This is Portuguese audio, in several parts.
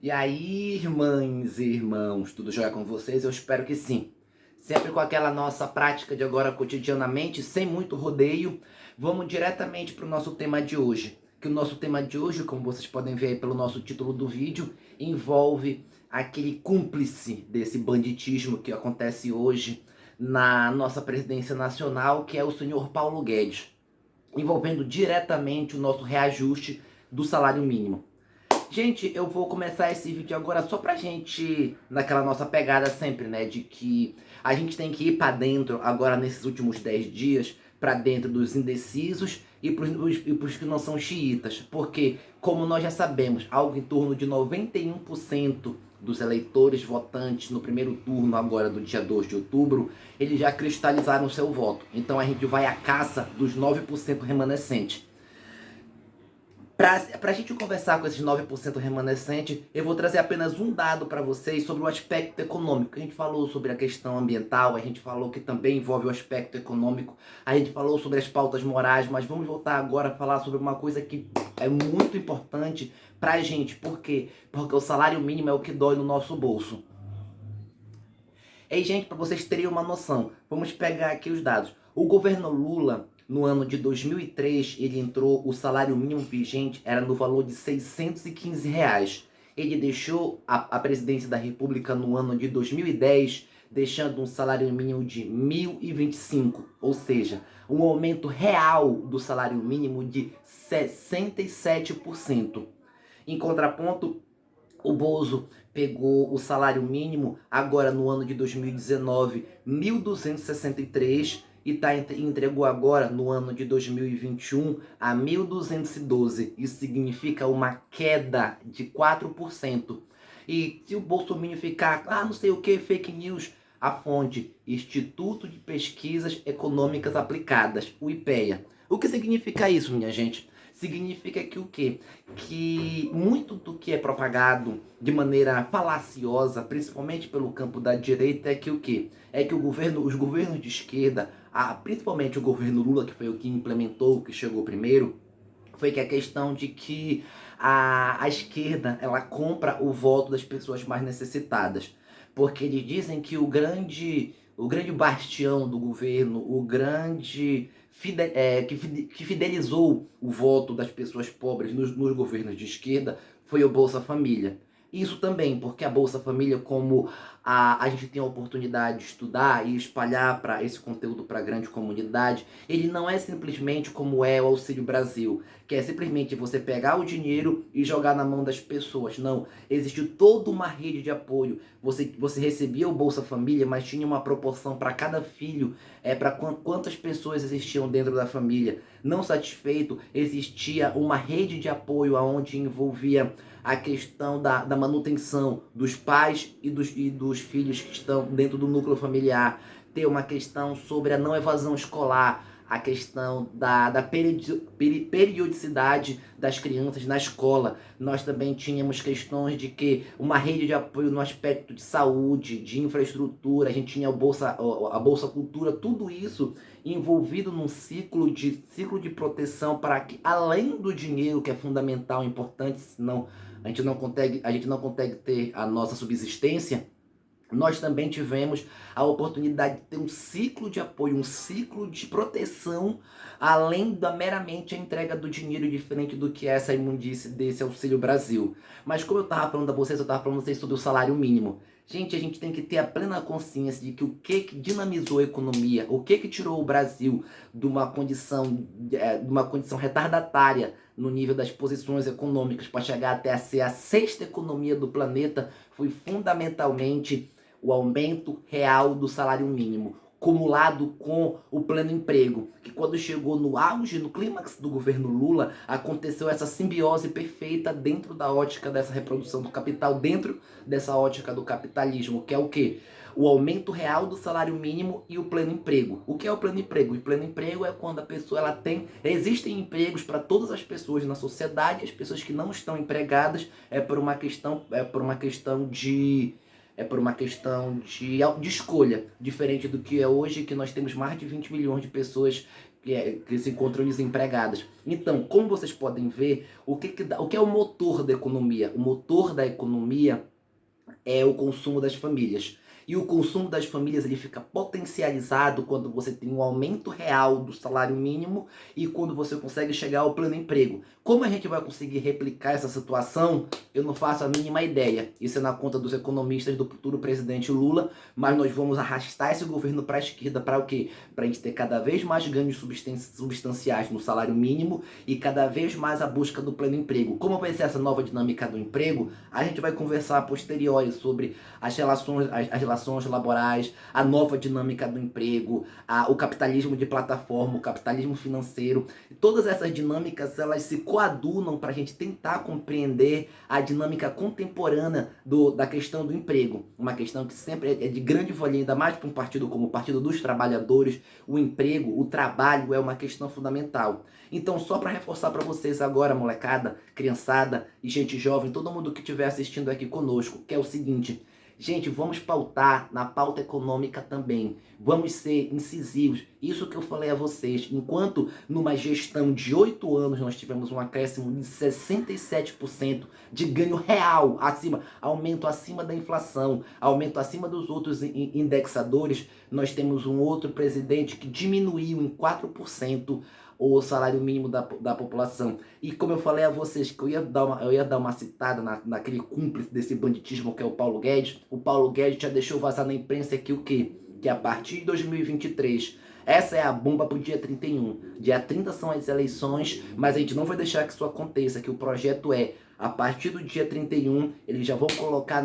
E aí, irmãs e irmãos, tudo jóia com vocês? Eu espero que sim. Sempre com aquela nossa prática de agora cotidianamente, sem muito rodeio, vamos diretamente para o nosso tema de hoje. Que o nosso tema de hoje, como vocês podem ver aí pelo nosso título do vídeo, envolve aquele cúmplice desse banditismo que acontece hoje na nossa presidência nacional, que é o senhor Paulo Guedes, envolvendo diretamente o nosso reajuste do salário mínimo. Gente, eu vou começar esse vídeo agora só pra gente, naquela nossa pegada sempre, né, de que a gente tem que ir pra dentro agora nesses últimos 10 dias, pra dentro dos indecisos e pros que não são xiitas, porque, como nós já sabemos, algo em torno de 91% dos eleitores votantes no primeiro turno agora do dia 2 de outubro, eles já cristalizaram seu voto. Então a gente vai à caça dos 9% remanescentes. Para a gente conversar com esses 9% remanescentes, eu vou trazer apenas um dado para vocês sobre o aspecto econômico. A gente falou sobre a questão ambiental, a gente falou que também envolve o aspecto econômico, a gente falou sobre as pautas morais, mas vamos voltar agora a falar sobre uma coisa que é muito importante para a gente. Por quê? Porque o salário mínimo é o que dói no nosso bolso. Ei, gente, para vocês terem uma noção, vamos pegar aqui os dados. O governo Lula, no ano de 2003, ele entrou, o salário mínimo vigente era no valor de R$ 615. Ele deixou a presidência da República no ano de 2010, deixando um salário mínimo de 1.025, ou seja, um aumento real do salário mínimo de 67%. Em contraponto, o Bozo pegou o salário mínimo agora no ano de 2019, 1.263, e entregou agora no ano de 2021 a 1.212. Isso significa uma queda de 4%. E se o Bolsonaro ficar, não sei o que, fake news, a fonte Instituto de Pesquisas Econômicas Aplicadas, o IPEA. O que significa isso, minha gente? Significa que o quê? Que muito do que é propagado de maneira falaciosa, principalmente pelo campo da direita, é que o quê? É que os governos de esquerda, principalmente o governo Lula, que foi o que implementou, que chegou primeiro, foi que a questão de que a esquerda, ela compra o voto das pessoas mais necessitadas. Porque eles dizem que o grande bastião do governo, que fidelizou o voto das pessoas pobres nos governos de esquerda, foi o Bolsa Família. Isso também, porque a Bolsa Família, como a gente tem a oportunidade de estudar e espalhar para esse conteúdo para a grande comunidade, ele não é simplesmente como é o Auxílio Brasil, que é simplesmente você pegar o dinheiro e jogar na mão das pessoas. Não, existiu toda uma rede de apoio. Você recebia o Bolsa Família, mas tinha uma proporção para cada filho, para quantas pessoas existiam dentro da família. Não satisfeito, existia uma rede de apoio onde envolvia a questão da manutenção dos pais e dos filhos que estão dentro do núcleo familiar. Ter uma questão sobre a não evasão escolar, a questão da periodicidade das crianças na escola. Nós também tínhamos questões de que uma rede de apoio no aspecto de saúde, de infraestrutura, a gente tinha a Bolsa Cultura, tudo isso envolvido num ciclo de proteção para que, além do dinheiro, que é fundamental, importante, senão a gente não consegue ter a nossa subsistência, nós também tivemos a oportunidade de ter um ciclo de apoio, um ciclo de proteção, além da meramente a entrega do dinheiro, diferente do que é essa imundície desse Auxílio Brasil. Mas como eu estava falando a vocês, sobre o salário mínimo. Gente, a gente tem que ter a plena consciência de que o que dinamizou a economia, o que tirou o Brasil de uma condição retardatária no nível das posições econômicas para chegar até a ser a sexta economia do planeta, foi fundamentalmente o aumento real do salário mínimo, cumulado com o pleno emprego, que quando chegou no auge, no clímax do governo Lula, aconteceu essa simbiose perfeita dentro da ótica dessa reprodução do capital, dentro dessa ótica do capitalismo, que é o quê? O aumento real do salário mínimo e o pleno emprego. O que é o pleno emprego? O pleno emprego é quando a pessoa existem empregos para todas as pessoas na sociedade, as pessoas que não estão empregadas é por uma questão de escolha, diferente do que é hoje, que nós temos mais de 20 milhões de pessoas que se encontram desempregadas. Então, como vocês podem ver, o que é o motor da economia? O motor da economia é o consumo das famílias. E o consumo das famílias ele fica potencializado quando você tem um aumento real do salário mínimo e quando você consegue chegar ao pleno emprego. Como a gente vai conseguir replicar essa situação, eu não faço a mínima ideia. Isso é na conta dos economistas do futuro presidente Lula, mas nós vamos arrastar esse governo para a esquerda para o quê? Para a gente ter cada vez mais ganhos substanciais no salário mínimo e cada vez mais a busca do pleno emprego. Como vai ser essa nova dinâmica do emprego? A gente vai conversar a posteriori sobre as relações laborais, a nova dinâmica do emprego, o capitalismo de plataforma, o capitalismo financeiro. Todas essas dinâmicas elas se coadunam para a gente tentar compreender a dinâmica contemporânea da questão do emprego. Uma questão que sempre é de grande valia, ainda mais para um partido como o Partido dos Trabalhadores. O emprego, o trabalho é uma questão fundamental. Então, só para reforçar para vocês agora, molecada, criançada e gente jovem, todo mundo que estiver assistindo aqui conosco, que é o seguinte: gente, vamos pautar na pauta econômica também. Vamos ser incisivos. Isso que eu falei a vocês. Enquanto numa gestão de 8 anos nós tivemos um acréscimo de 67% de ganho real, aumento acima da inflação, aumento acima dos outros indexadores, nós temos um outro presidente que diminuiu em 4% o salário mínimo da população. E como eu falei a vocês que eu ia dar uma citada naquele cúmplice desse banditismo que é o Paulo Guedes já deixou vazar na imprensa aqui o quê? Que a partir de 2023, essa é a bomba pro dia 31. Dia 30 são as eleições, mas a gente não vai deixar que isso aconteça, que o projeto é, a partir do dia 31, eles já vão colocar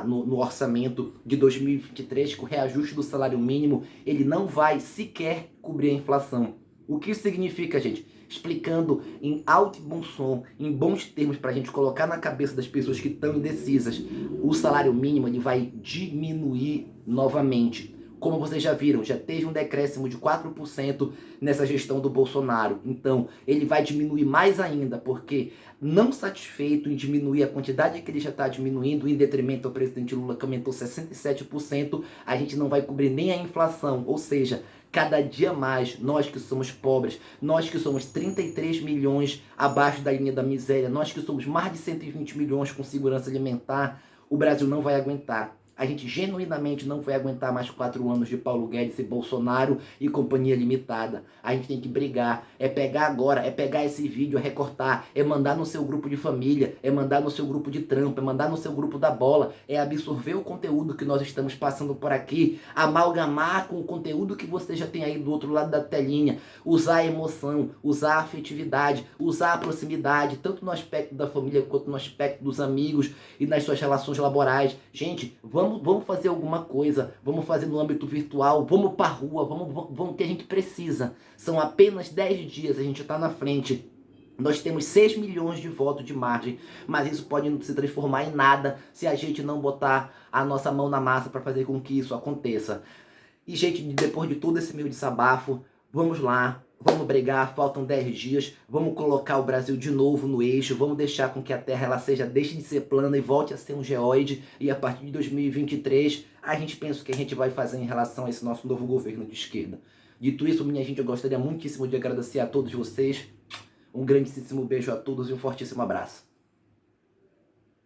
no orçamento de 2023 que o reajuste do salário mínimo, ele não vai sequer cobrir a inflação. O que isso significa, gente? Explicando em alto e bom som, em bons termos, para a gente colocar na cabeça das pessoas que estão indecisas, o salário mínimo ele vai diminuir novamente. Como vocês já viram, já teve um decréscimo de 4% nessa gestão do Bolsonaro. Então, ele vai diminuir mais ainda, porque não satisfeito em diminuir a quantidade que ele já está diminuindo, em detrimento ao presidente Lula, que aumentou 67%, a gente não vai cobrir nem a inflação. Ou seja, cada dia mais, nós que somos pobres, nós que somos 33 milhões abaixo da linha da miséria, nós que somos mais de 120 milhões com segurança alimentar, o Brasil não vai aguentar. A gente genuinamente não vai aguentar mais 4 anos de Paulo Guedes e Bolsonaro e companhia limitada. A gente tem que brigar, é pegar agora, é pegar esse vídeo, é recortar, é mandar no seu grupo de família, é mandar no seu grupo de trampo, é mandar no seu grupo da bola, é absorver o conteúdo que nós estamos passando por aqui, amalgamar com o conteúdo que você já tem aí do outro lado da telinha, usar a emoção, usar a afetividade, usar a proximidade, tanto no aspecto da família quanto no aspecto dos amigos e nas suas relações laborais. Gente, vamos fazer alguma coisa, vamos fazer no âmbito virtual, vamos pra rua, vamos que a gente precisa. São apenas 10 dias, a gente está na frente. Nós temos 6 milhões de votos de margem, mas isso pode não se transformar em nada se a gente não botar a nossa mão na massa para fazer com que isso aconteça. E, gente, depois de todo esse meu desabafo, vamos lá. Vamos brigar, faltam 10 dias, vamos colocar o Brasil de novo no eixo, vamos deixar com que a Terra deixe de ser plana e volte a ser um geóide, e a partir de 2023 a gente pensa o que a gente vai fazer em relação a esse nosso novo governo de esquerda. Dito isso, minha gente, eu gostaria muitíssimo de agradecer a todos vocês, um grandíssimo beijo a todos e um fortíssimo abraço.